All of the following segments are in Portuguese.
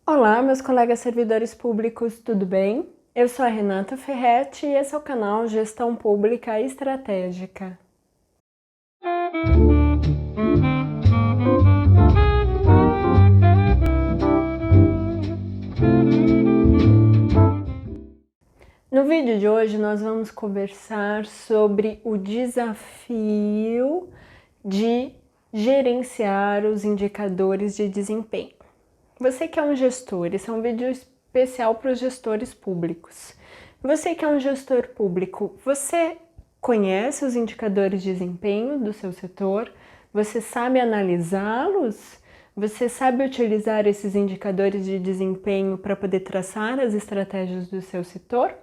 Olá, meus colegas servidores públicos, tudo bem? Eu sou a Renata Ferretti e esse é o canal Gestão Pública Estratégica. No vídeo de hoje nós vamos conversar sobre o desafio de gerenciar os indicadores de desempenho. Você que é um gestor, esse é um vídeo especial para os gestores públicos. Você que é um gestor público, você conhece os indicadores de desempenho do seu setor? Você sabe analisá-los? Você sabe utilizar esses indicadores de desempenho para poder traçar as estratégias do seu setor?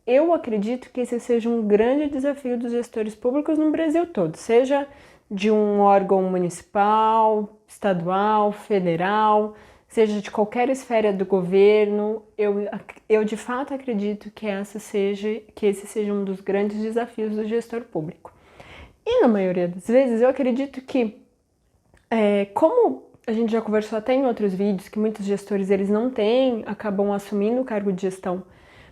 Eu acredito que esse seja um grande desafio dos gestores públicos no Brasil todo, seja de um órgão municipal, estadual, federal, seja de qualquer esfera do governo. Eu de fato acredito que esse seja um dos grandes desafios do gestor público. E na maioria das vezes eu acredito que, como a gente já conversou até em outros vídeos, que muitos gestores acabam assumindo o cargo de gestão,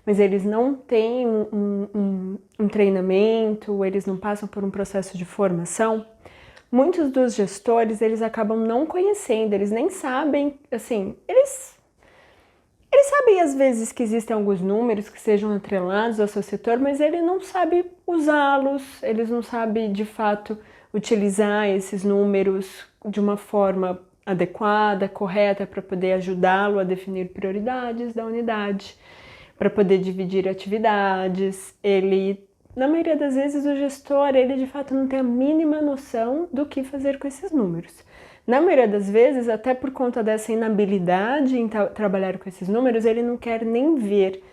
mas eles não têm um treinamento, eles não passam por um processo de formação. Muitos dos gestores, eles acabam não conhecendo, eles nem sabem, assim, eles sabem às vezes que existem alguns números que sejam atrelados ao seu setor, mas ele não sabe usá-los, eles não sabem de fato utilizar esses números de uma forma adequada, correta, para poder ajudá-lo a definir prioridades da unidade, para poder dividir atividades. Na maioria das vezes, o gestor, ele de fato não tem a mínima noção do que fazer com esses números. Na maioria das vezes, até por conta dessa inabilidade em trabalhar com esses números, ele não quer nem ver.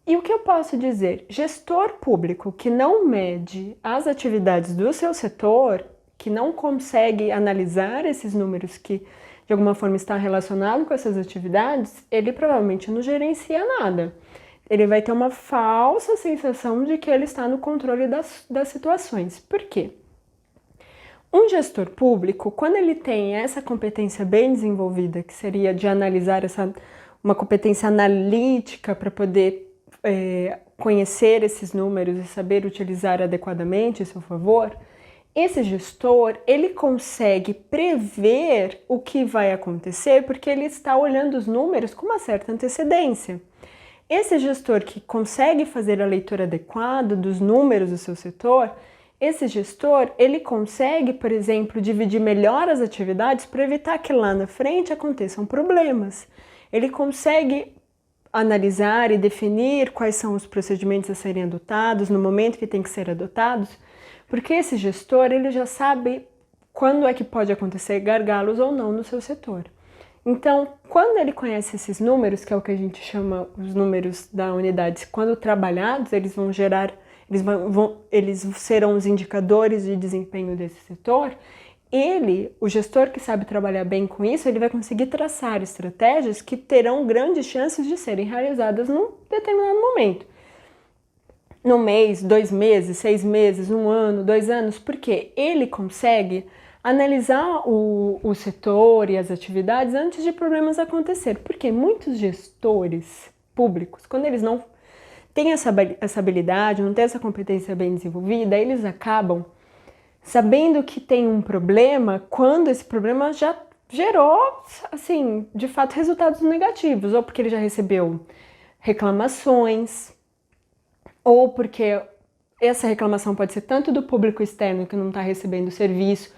E o que eu posso dizer? Gestor público que não mede as atividades do seu setor, que não consegue analisar esses números que de alguma forma está relacionado com essas atividades, ele provavelmente não gerencia nada. Ele vai ter uma falsa sensação de que ele está no controle das situações. Por quê? Um gestor público, quando ele tem essa competência bem desenvolvida, que seria de analisar uma competência analítica para poder conhecer esses números e saber utilizar adequadamente a seu favor, esse gestor, ele consegue prever o que vai acontecer porque ele está olhando os números com uma certa antecedência. Esse gestor que consegue fazer a leitura adequada dos números do seu setor, esse gestor, ele consegue, por exemplo, dividir melhor as atividades para evitar que lá na frente aconteçam problemas. Ele consegue analisar e definir quais são os procedimentos a serem adotados no momento que tem que ser adotados, porque esse gestor, ele já sabe quando é que pode acontecer gargalos ou não no seu setor. Então, quando ele conhece esses números, que é o que a gente chama os números da unidade, quando trabalhados, eles serão os indicadores de desempenho desse setor. O gestor que sabe trabalhar bem com isso, ele vai conseguir traçar estratégias que terão grandes chances de serem realizadas num determinado momento. No mês, 2 meses, 6 meses, 1 ano, 2 anos, porque ele consegue analisar o setor e as atividades antes de problemas acontecer. Porque muitos gestores públicos, quando eles não têm essa habilidade, não têm essa competência bem desenvolvida, eles acabam sabendo que tem um problema quando esse problema já gerou, assim, de fato, resultados negativos, ou porque ele já recebeu reclamações, ou porque essa reclamação pode ser tanto do público externo que não está recebendo o serviço,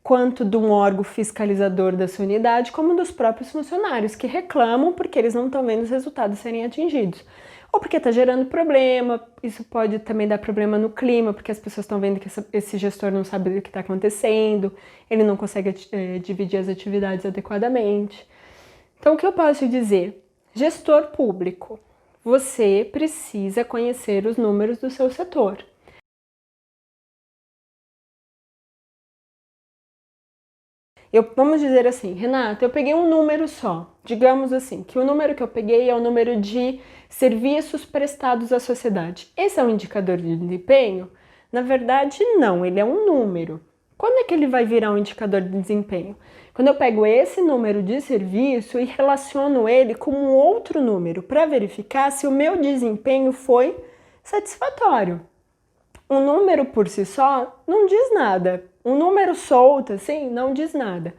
quanto de um órgão fiscalizador da sua unidade, como dos próprios funcionários que reclamam porque eles não estão vendo os resultados serem atingidos. Ou porque está gerando problema, isso pode também dar problema no clima, porque as pessoas estão vendo que esse gestor não sabe o que está acontecendo, ele não consegue dividir as atividades adequadamente. Então, o que eu posso dizer? Gestor público, você precisa conhecer os números do seu setor. Vamos dizer assim, Renata, eu peguei um número só. Digamos assim, que o número que eu peguei é o número de serviços prestados à sociedade. Esse é um indicador de desempenho? Na verdade, não, ele é um número. Quando é que ele vai virar um indicador de desempenho? Quando eu pego esse número de serviço e relaciono ele com um outro número para verificar se o meu desempenho foi satisfatório. Um número por si só não diz nada. Um número solto, assim, não diz nada.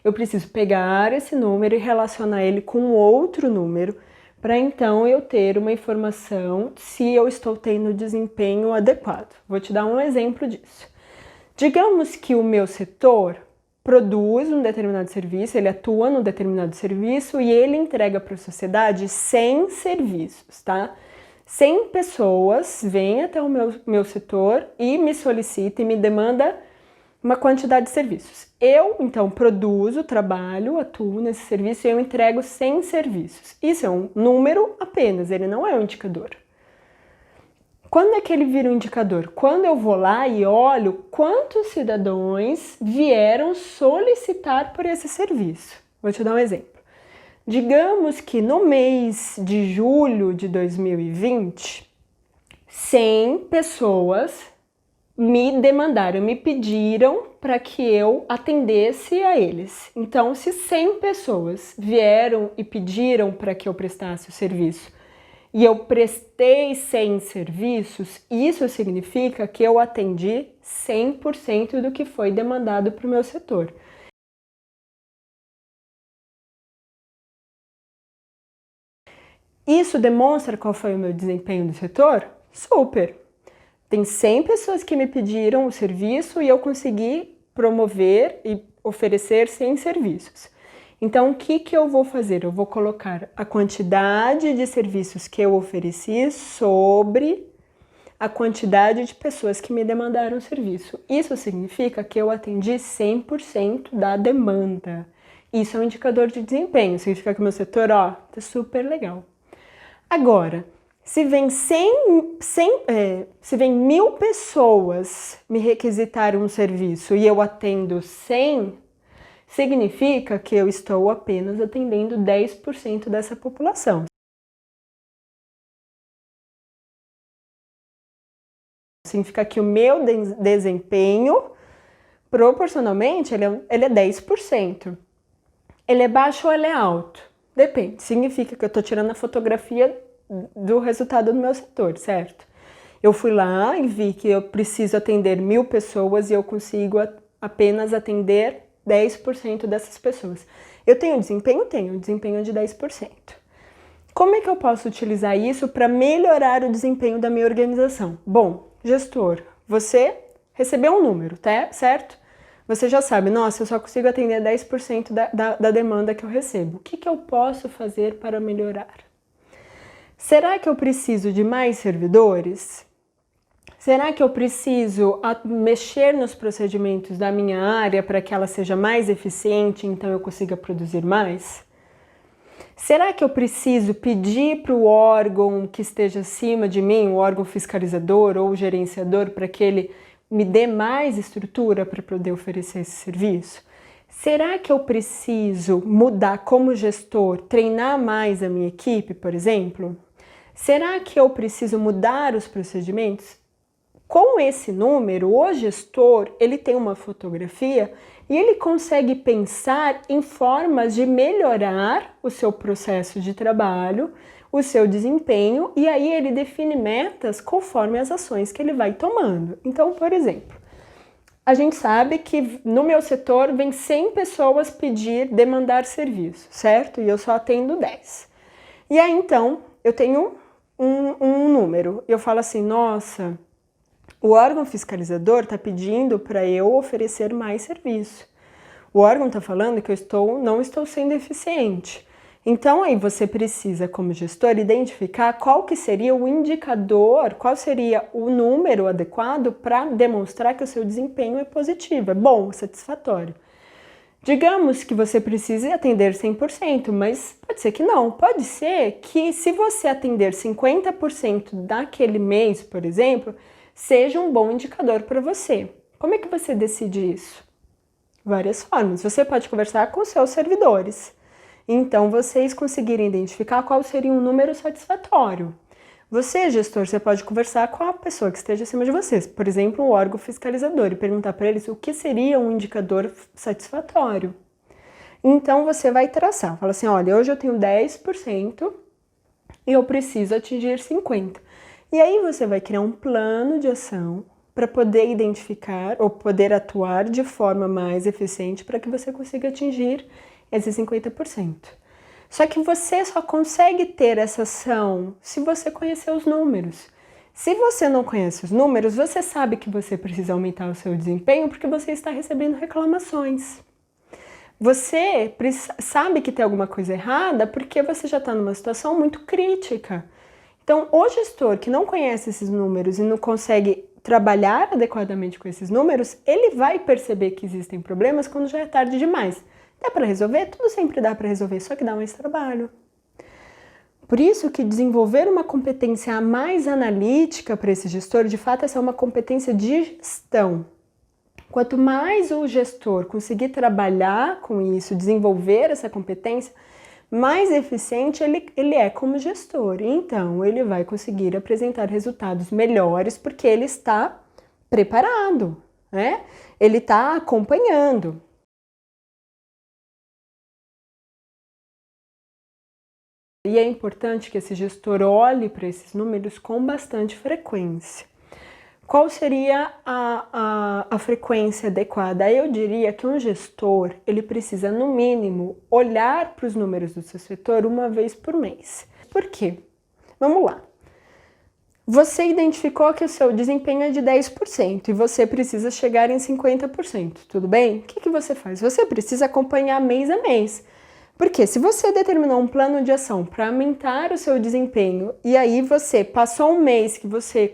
Eu preciso pegar esse número e relacionar ele com outro número para então eu ter uma informação se eu estou tendo desempenho adequado. Vou te dar um exemplo disso. Digamos que o meu setor produz um determinado serviço, ele atua num determinado serviço e ele entrega para a sociedade 100 serviços, tá? 100 pessoas vêm até o meu setor e me solicitam e me demandam uma quantidade de serviços. Eu, então, produzo, trabalho, atuo nesse serviço e eu entrego 100 serviços. Isso é um número apenas, ele não é um indicador. Quando é que ele vira um indicador? Quando eu vou lá e olho quantos cidadãos vieram solicitar por esse serviço. Vou te dar um exemplo. Digamos que no mês de julho de 2020, 100 pessoas me demandaram, me pediram para que eu atendesse a eles. Então, se 100 pessoas vieram e pediram para que eu prestasse o serviço e eu prestei 100 serviços, isso significa que eu atendi 100% do que foi demandado para o meu setor. Isso demonstra qual foi o meu desempenho do setor? Super! Tem 100 pessoas que me pediram o serviço e eu consegui promover e oferecer 100 serviços. Então, o que eu vou fazer? Eu vou colocar a quantidade de serviços que eu ofereci sobre a quantidade de pessoas que me demandaram o serviço. Isso significa que eu atendi 100% da demanda. Isso é um indicador de desempenho, significa que o meu setor, tá super legal. Agora, se vem 1.000 pessoas me requisitarem um serviço e eu atendo 100, significa que eu estou apenas atendendo 10% dessa população. Significa que o meu desempenho, proporcionalmente, ele é 10%. Ele é baixo ou ele é alto? Depende. Significa que eu estou tirando a fotografia do resultado do meu setor, certo? Eu fui lá e vi que eu preciso atender 1.000 pessoas e eu consigo apenas atender 10% dessas pessoas. Eu tenho desempenho? Tenho desempenho de 10%. Como é que eu posso utilizar isso para melhorar o desempenho da minha organização? Bom, gestor, você recebeu um número, tá? Certo? Você já sabe, nossa, eu só consigo atender 10% da demanda que eu recebo. O que eu posso fazer para melhorar? Será que eu preciso de mais servidores? Será que eu preciso mexer nos procedimentos da minha área para que ela seja mais eficiente, então eu consiga produzir mais? Será que eu preciso pedir para o órgão que esteja acima de mim, o órgão fiscalizador ou gerenciador, para que ele me dê mais estrutura para poder oferecer esse serviço? Será que eu preciso mudar como gestor, treinar mais a minha equipe, por exemplo? Será que eu preciso mudar os procedimentos? Com esse número, o gestor, ele tem uma fotografia e ele consegue pensar em formas de melhorar o seu processo de trabalho, o seu desempenho, e aí ele define metas conforme as ações que ele vai tomando. Então, por exemplo, a gente sabe que no meu setor vem 100 pessoas demandar serviço, certo? E eu só atendo 10. E aí, então, eu tenho um número. Eu falo assim, nossa, o órgão fiscalizador está pedindo para eu oferecer mais serviço. O órgão está falando que eu não estou sendo eficiente. Então, aí você precisa, como gestor, identificar qual que seria o indicador, qual seria o número adequado para demonstrar que o seu desempenho é positivo, é bom, satisfatório. Digamos que você precise atender 100%, mas pode ser que não. Pode ser que se você atender 50% daquele mês, por exemplo, seja um bom indicador para você. Como é que você decide isso? Várias formas. Você pode conversar com seus servidores. Então, vocês conseguirem identificar qual seria um número satisfatório. Você, gestor, você pode conversar com a pessoa que esteja acima de vocês, por exemplo, o órgão fiscalizador, e perguntar para eles o que seria um indicador satisfatório. Então você vai traçar, fala assim, olha, hoje eu tenho 10% e eu preciso atingir 50%. E aí você vai criar um plano de ação para poder identificar ou poder atuar de forma mais eficiente para que você consiga atingir esses 50%. Só que você só consegue ter essa ação se você conhecer os números. Se você não conhece os números, você sabe que você precisa aumentar o seu desempenho porque você está recebendo reclamações. Você sabe que tem alguma coisa errada porque você já está numa situação muito crítica. Então, o gestor que não conhece esses números e não consegue trabalhar adequadamente com esses números, ele vai perceber que existem problemas quando já é tarde demais. Dá para resolver? Tudo sempre dá para resolver, só que dá mais trabalho. Por isso que desenvolver uma competência mais analítica para esse gestor, de fato, essa é uma competência de gestão. Quanto mais o gestor conseguir trabalhar com isso, desenvolver essa competência, mais eficiente ele é como gestor. Então, ele vai conseguir apresentar resultados melhores porque ele está preparado, né? Ele está acompanhando. E é importante que esse gestor olhe para esses números com bastante frequência. Qual seria a frequência adequada? Eu diria que um gestor, ele precisa, no mínimo, olhar para os números do seu setor uma vez por mês. Por quê? Vamos lá. Você identificou que o seu desempenho é de 10% e você precisa chegar em 50%, tudo bem? O que você faz? Você precisa acompanhar mês a mês. Porque se você determinou um plano de ação para aumentar o seu desempenho e aí você passou um mês que você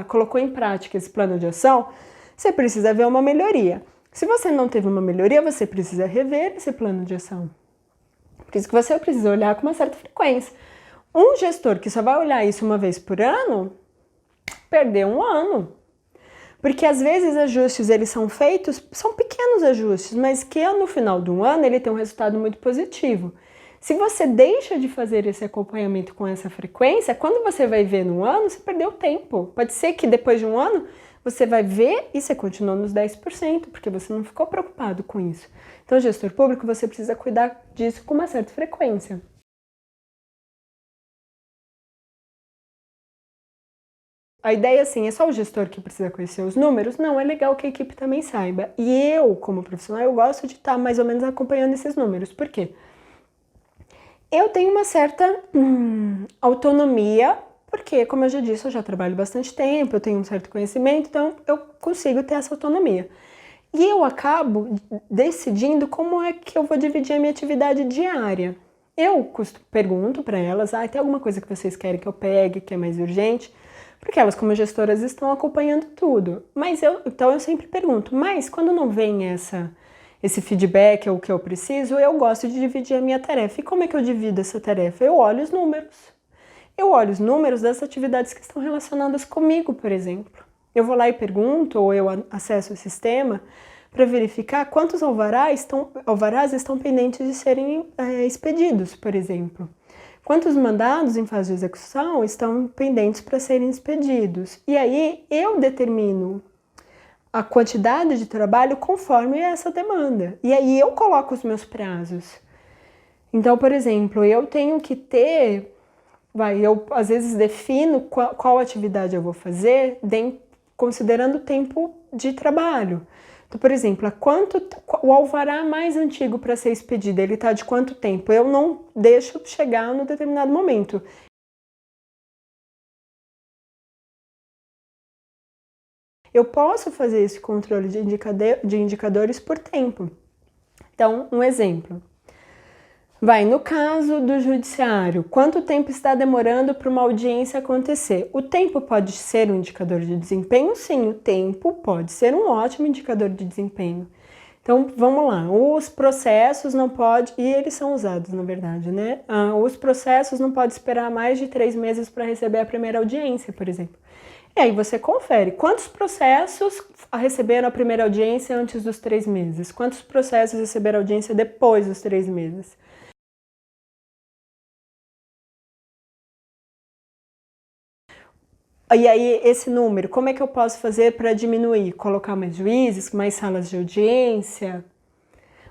colocou em prática esse plano de ação, você precisa ver uma melhoria. Se você não teve uma melhoria, você precisa rever esse plano de ação. Por isso que você precisa olhar com uma certa frequência. Um gestor que só vai olhar isso uma vez por ano, perdeu um ano. Porque às vezes ajustes eles são feitos, são pequenos ajustes, mas que no final do ano ele tem um resultado muito positivo. Se você deixa de fazer esse acompanhamento com essa frequência, quando você vai ver no ano, você perdeu tempo. Pode ser que depois de um ano você vai ver e você continuou nos 10%, porque você não ficou preocupado com isso. Então, gestor público, você precisa cuidar disso com uma certa frequência. A ideia, assim, é só o gestor que precisa conhecer os números? Não, é legal que a equipe também saiba. E eu, como profissional, eu gosto de estar mais ou menos acompanhando esses números. Por quê? Eu tenho uma certa autonomia, porque, como eu já disse, eu já trabalho bastante tempo, eu tenho um certo conhecimento, então eu consigo ter essa autonomia. E eu acabo decidindo como é que eu vou dividir a minha atividade diária. Eu pergunto para elas, tem alguma coisa que vocês querem que eu pegue, que é mais urgente? Porque elas, como gestoras, estão acompanhando tudo. Então eu sempre pergunto, mas quando não vem esse feedback ou o que eu preciso, eu gosto de dividir a minha tarefa. E como é que eu divido essa tarefa? Eu olho os números. Eu olho os números das atividades que estão relacionadas comigo, por exemplo. Eu vou lá e pergunto, ou eu acesso o sistema para verificar quantos alvarás estão pendentes de serem expedidos, por exemplo. Quantos mandados em fase de execução estão pendentes para serem expedidos? E aí eu determino a quantidade de trabalho conforme essa demanda. E aí eu coloco os meus prazos. Então, por exemplo, eu tenho que ter... eu às vezes defino qual atividade eu vou fazer considerando o tempo de trabalho. Então, por exemplo, o alvará mais antigo para ser expedido, ele está de quanto tempo? Eu não deixo chegar no determinado momento. Eu posso fazer esse controle de indicadores por tempo. Então, um exemplo. No caso do judiciário, quanto tempo está demorando para uma audiência acontecer? O tempo pode ser um indicador de desempenho? Sim, o tempo pode ser um ótimo indicador de desempenho. Então, vamos lá, os processos não podem, e eles são usados, na verdade, né? Os processos não podem esperar mais de 3 meses para receber a primeira audiência, por exemplo. E aí você confere quantos processos receberam a primeira audiência antes dos 3 meses, quantos processos receberam audiência depois dos 3 meses. E aí, esse número, como é que eu posso fazer para diminuir? Colocar mais juízes, mais salas de audiência,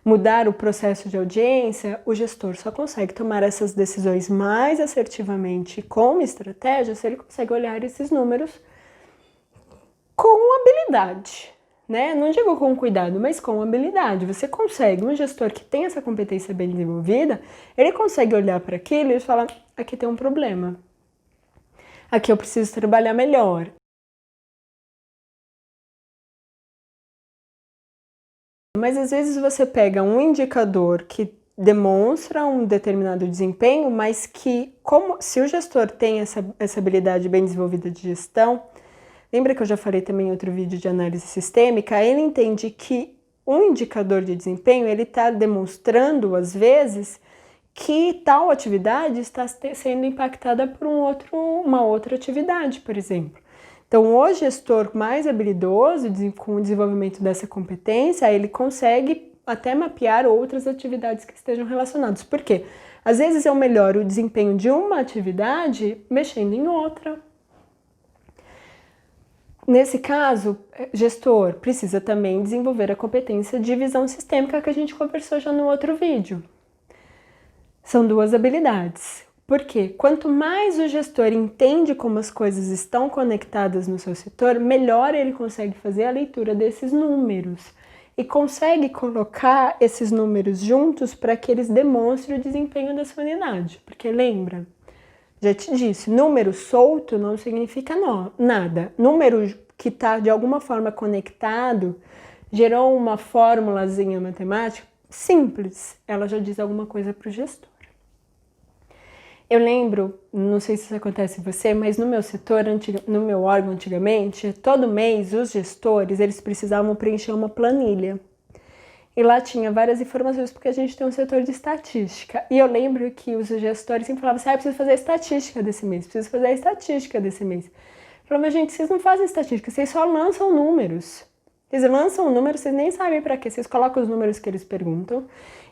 mudar o processo de audiência, o gestor só consegue tomar essas decisões mais assertivamente com uma estratégia se ele consegue olhar esses números com habilidade, né? Não digo com cuidado, mas com habilidade. Você consegue, um gestor que tem essa competência bem desenvolvida, ele consegue olhar para aquilo e falar, aqui tem um problema. Aqui eu preciso trabalhar melhor. Mas às vezes você pega um indicador que demonstra um determinado desempenho, mas que, se o gestor tem essa habilidade bem desenvolvida de gestão, lembra que eu já falei também em outro vídeo de análise sistêmica, ele entende que um indicador de desempenho, ele está demonstrando, às vezes, que tal atividade está sendo impactada por uma outra atividade, por exemplo. Então, o gestor mais habilidoso com o desenvolvimento dessa competência, ele consegue até mapear outras atividades que estejam relacionadas. Por quê? Às vezes eu melhoro o desempenho de uma atividade mexendo em outra. Nesse caso, gestor precisa também desenvolver a competência de visão sistêmica que a gente conversou já no outro vídeo. São duas habilidades. Porque quanto mais o gestor entende como as coisas estão conectadas no seu setor, melhor ele consegue fazer a leitura desses números e consegue colocar esses números juntos para que eles demonstrem o desempenho da sua unidade. Porque lembra, já te disse, número solto não significa nada. Número que está de alguma forma conectado, gerou uma fórmulazinha matemática simples, ela já diz alguma coisa para o gestor. Eu lembro, não sei se isso acontece em você, mas no meu setor, no meu órgão antigamente, todo mês os gestores, eles precisavam preencher uma planilha. E lá tinha várias informações, porque a gente tem um setor de estatística. E eu lembro que os gestores sempre falavam assim, preciso fazer a estatística desse mês, preciso fazer a estatística desse mês. Eu falava, mas gente, vocês não fazem estatística, vocês só lançam números. Vocês lançam números, vocês nem sabem para quê, vocês colocam os números que eles perguntam.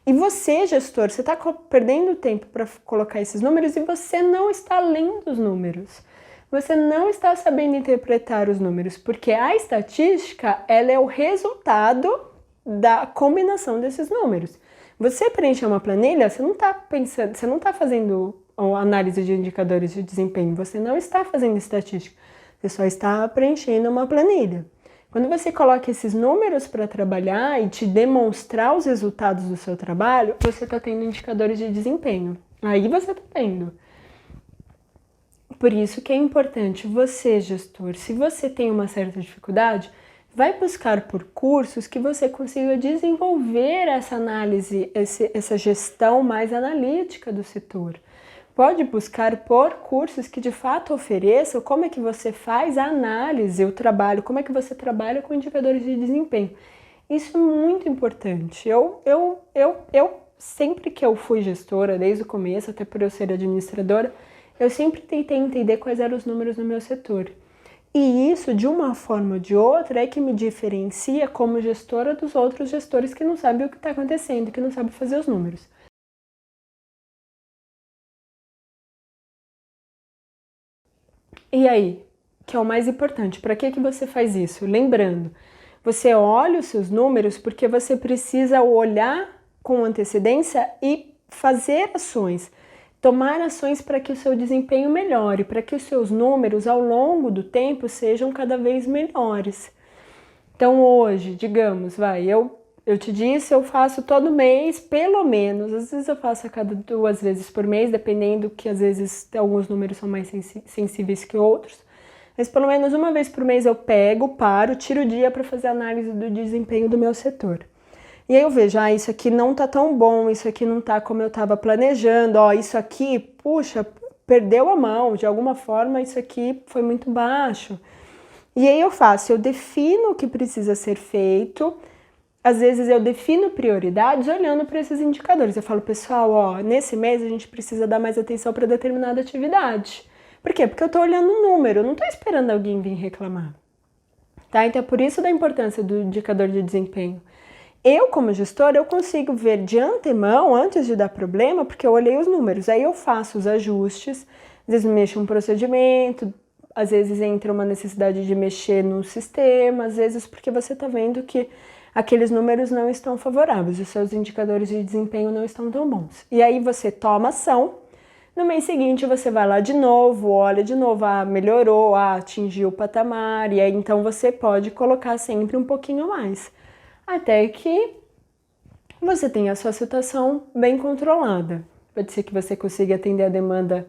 E você, gestor, você está perdendo tempo para colocar esses números e você não está lendo os números. Você não está sabendo interpretar os números, porque a estatística, ela é o resultado da combinação desses números. Você preencher uma planilha, você não está pensando, você não está fazendo análise de indicadores de desempenho, você não está fazendo estatística, você só está preenchendo uma planilha. Quando você coloca esses números para trabalhar e te demonstrar os resultados do seu trabalho, você está tendo indicadores de desempenho. Aí você está tendo. Por isso que é importante você, gestor, se você tem uma certa dificuldade, vai buscar por cursos que você consiga desenvolver essa análise, essa gestão mais analítica do setor. Pode buscar por cursos que de fato ofereçam como é que você faz a análise, o trabalho, como é que você trabalha com indicadores de desempenho. Isso é muito importante. Eu sempre que eu fui gestora, desde o começo, até por eu ser administradora, eu sempre tentei entender quais eram os números no meu setor. E isso, de uma forma ou de outra, é que me diferencia como gestora dos outros gestores que não sabem o que está acontecendo, que não sabem fazer os números. E aí, que é o mais importante, para que você faz isso? Lembrando, você olha os seus números porque você precisa olhar com antecedência e fazer ações, tomar ações para que o seu desempenho melhore, para que os seus números ao longo do tempo sejam cada vez melhores. Então hoje, digamos, eu te disse, eu faço todo mês, pelo menos, às vezes eu faço a cada 2 vezes por mês, dependendo que às vezes alguns números são mais sensíveis que outros, mas pelo menos uma vez por mês eu paro, tiro o dia para fazer análise do desempenho do meu setor. E aí eu vejo, isso aqui não tá tão bom, isso aqui não tá como eu estava planejando, isso aqui, puxa, perdeu a mão, de alguma forma isso aqui foi muito baixo. E aí eu defino o que precisa ser feito. Às vezes eu defino prioridades olhando para esses indicadores. Eu falo, pessoal, nesse mês a gente precisa dar mais atenção para determinada atividade. Por quê? Porque eu estou olhando o número, eu não estou esperando alguém vir reclamar. Tá? Então é por isso da importância do indicador de desempenho. Eu, como gestora, eu consigo ver de antemão, antes de dar problema, porque eu olhei os números. Aí eu faço os ajustes, às vezes mexo um procedimento, às vezes entra uma necessidade de mexer no sistema, às vezes porque você está vendo que aqueles números não estão favoráveis, os seus indicadores de desempenho não estão tão bons. E aí você toma ação, no mês seguinte você vai lá de novo, olha de novo, melhorou, atingiu o patamar, e aí então você pode colocar sempre um pouquinho mais, até que você tenha a sua situação bem controlada. Pode ser que você consiga atender a demanda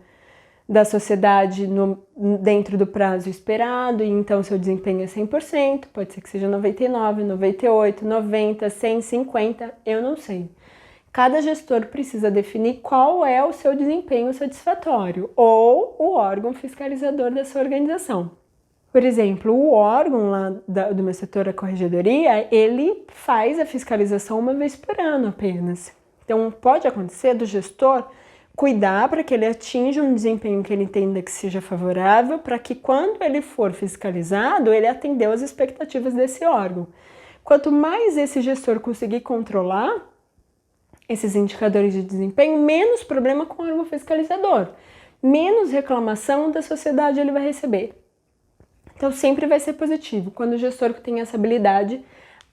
da sociedade dentro do prazo esperado, e então seu desempenho é 100%, pode ser que seja 99, 98, 90, 100, 50, eu não sei. Cada gestor precisa definir qual é o seu desempenho satisfatório ou o órgão fiscalizador da sua organização. Por exemplo, o órgão lá do meu setor, a corregedoria, ele faz a fiscalização uma vez por ano apenas. Então, pode acontecer do gestor cuidar para que ele atinja um desempenho que ele entenda que seja favorável, para que quando ele for fiscalizado, ele atendeu às expectativas desse órgão. Quanto mais esse gestor conseguir controlar esses indicadores de desempenho, menos problema com o órgão fiscalizador, menos reclamação da sociedade ele vai receber. Então, sempre vai ser positivo quando o gestor tem essa habilidade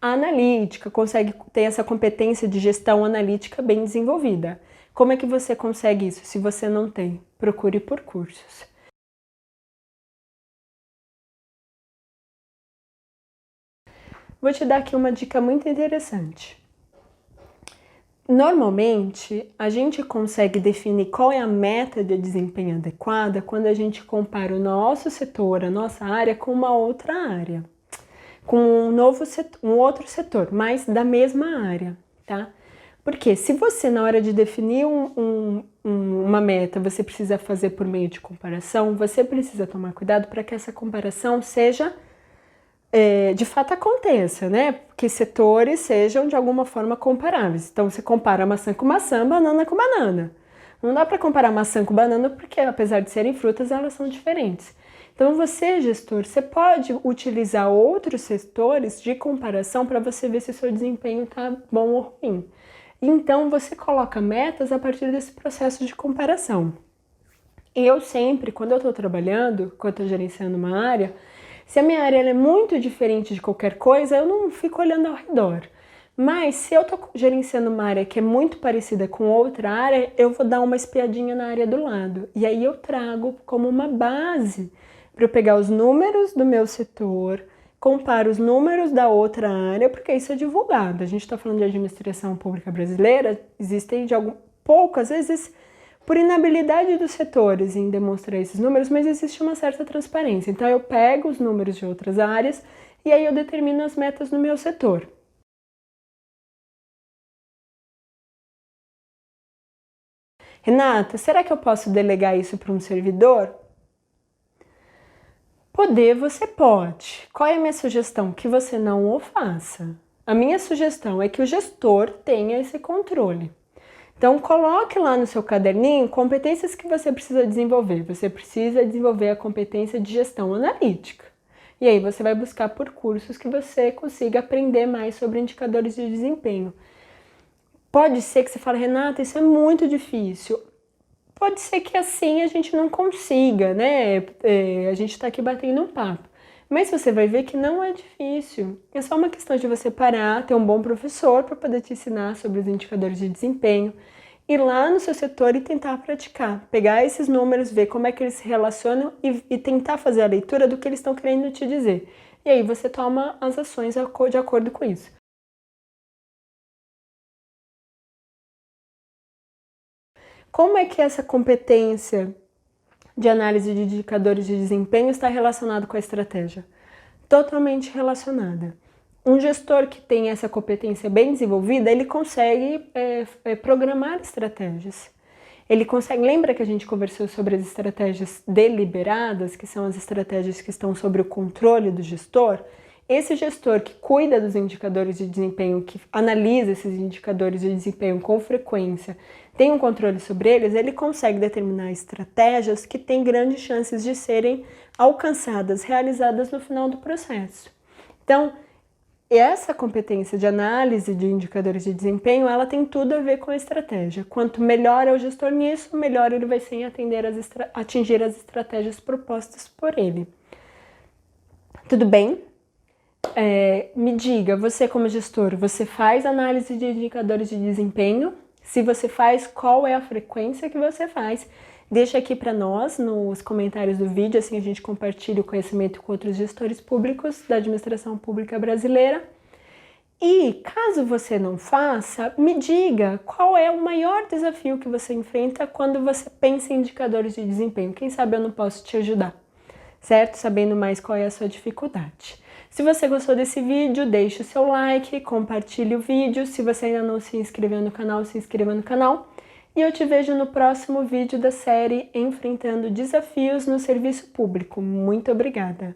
analítica, consegue ter essa competência de gestão analítica bem desenvolvida. Como é que você consegue isso? Se você não tem, procure por cursos. Vou te dar aqui uma dica muito interessante. Normalmente, a gente consegue definir qual é a meta de desempenho adequada quando a gente compara o nosso setor, a nossa área, com uma outra área, com um outro setor, mas da mesma área, tá? Porque se você, na hora de definir uma meta, você precisa fazer por meio de comparação, você precisa tomar cuidado para que essa comparação seja, de fato aconteça, né? Que setores sejam de alguma forma comparáveis. Então, você compara maçã com maçã, banana com banana. Não dá para comparar maçã com banana porque, apesar de serem frutas, elas são diferentes. Então, você, gestor, você pode utilizar outros setores de comparação para você ver se o seu desempenho está bom ou ruim. Então, você coloca metas a partir desse processo de comparação. E eu sempre, quando eu estou trabalhando, quando eu estou gerenciando uma área, se a minha área é muito diferente de qualquer coisa, eu não fico olhando ao redor. Mas se eu estou gerenciando uma área que é muito parecida com outra área, eu vou dar uma espiadinha na área do lado. E aí eu trago como uma base para eu pegar os números do meu setor, compara os números da outra área, porque isso é divulgado. A gente está falando de administração pública brasileira, existem poucas vezes por inabilidade dos setores em demonstrar esses números, mas existe uma certa transparência. Então eu pego os números de outras áreas e aí eu determino as metas no meu setor. Renata, será que eu posso delegar isso para um servidor? Poder você pode. Qual é a minha sugestão? Que você não o faça. A minha sugestão é que o gestor tenha esse controle. Então, coloque lá no seu caderninho competências que você precisa desenvolver. Você precisa desenvolver a competência de gestão analítica. E aí você vai buscar por cursos que você consiga aprender mais sobre indicadores de desempenho. Pode ser que você fale, Renata, isso é muito difícil. Pode ser que assim a gente não consiga, né? A gente tá aqui batendo um papo. Mas você vai ver que não é difícil. É só uma questão de você parar, ter um bom professor para poder te ensinar sobre os indicadores de desempenho, ir lá no seu setor e tentar praticar. Pegar esses números, ver como é que eles se relacionam e tentar fazer a leitura do que eles estão querendo te dizer. E aí você toma as ações de acordo com isso. Como é que essa competência de análise de indicadores de desempenho está relacionado com a estratégia? Totalmente relacionada. Um gestor que tem essa competência bem desenvolvida, ele consegue programar estratégias. Ele consegue, lembra que a gente conversou sobre as estratégias deliberadas, que são as estratégias que estão sob o controle do gestor? Esse gestor que cuida dos indicadores de desempenho, que analisa esses indicadores de desempenho com frequência, tem um controle sobre eles, ele consegue determinar estratégias que têm grandes chances de serem alcançadas, realizadas no final do processo. Então, essa competência de análise de indicadores de desempenho, ela tem tudo a ver com a estratégia. Quanto melhor é o gestor nisso, melhor ele vai ser em atingir as estratégias propostas por ele. Tudo bem? Me diga, você como gestor, você faz análise de indicadores de desempenho? Se você faz, qual é a frequência que você faz? Deixa aqui para nós nos comentários do vídeo, assim a gente compartilha o conhecimento com outros gestores públicos da administração pública brasileira. E caso você não faça, me diga qual é o maior desafio que você enfrenta quando você pensa em indicadores de desempenho. Quem sabe eu não posso te ajudar, certo? Sabendo mais qual é a sua dificuldade. Se você gostou desse vídeo, deixe o seu like, compartilhe o vídeo. Se você ainda não se inscreveu no canal, se inscreva no canal. E eu te vejo no próximo vídeo da série Enfrentando Desafios no Serviço Público. Muito obrigada!